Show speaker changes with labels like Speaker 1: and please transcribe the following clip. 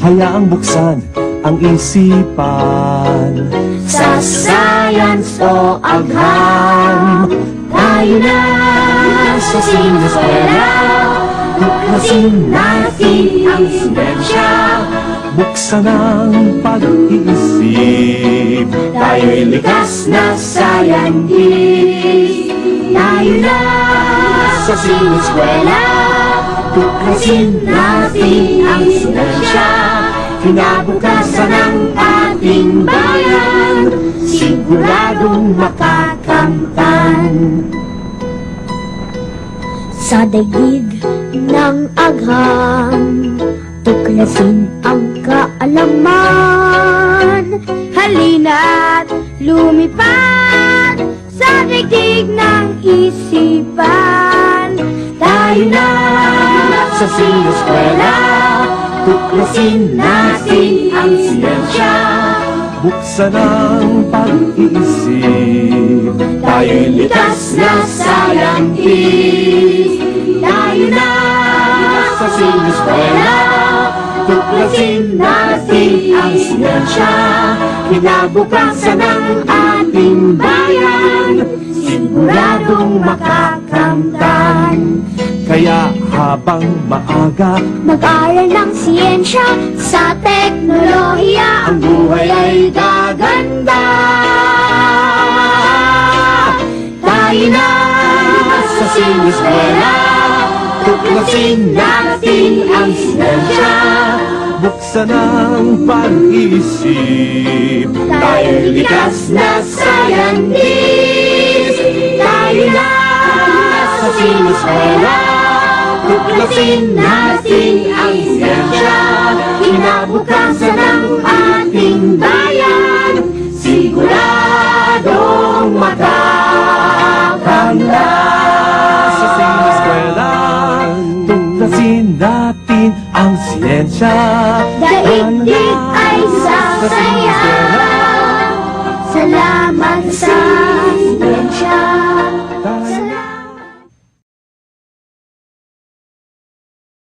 Speaker 1: Hayaang buksan ang isipan.
Speaker 2: Sa science o agham, tayo na sa sinueskwela. Tuklasin natin ang siyensya.
Speaker 1: Buksan ang pag-iisip.
Speaker 2: Tayo'y likas na scientist. Tayo na sa sinueskwela. Tuklasin natin ang siyensya. Kinabukasan ng ating bayan, siguradong makakamtan. Sa daigdig ng agham, tuklasin ang kaalaman. Halina't lumipad sa daigdig ng isipan. Tayo na sa sinueskwela. Tuklasin natin ang siyensya.
Speaker 1: Buksan ang pag-iisip.
Speaker 2: Tayo'y likas na scientist. Tayo na sa sinueskwela. Tuklasin natin ang siyensya. Kinabukasan ng ating bayan, siguradong makakamtan.
Speaker 1: Kaya habang maaga,
Speaker 2: Mag-aral ng siyensya sa teknolohiya, ang buhay ay gaganda. Tayo na sa sinueskwela. Tuklasin natin ang siyensya.
Speaker 1: buksan ang pag-iisip.
Speaker 2: Tayo'y likas na scientist. Tayo na sa sinueskwela. Tuklasin natin ang siyensya. Kinabukasan ng ating bayan, siguradong makakanda.
Speaker 1: Sa sinueskwela, tuklasin natin ang siyensya.
Speaker 2: Daigdig ay sasaya.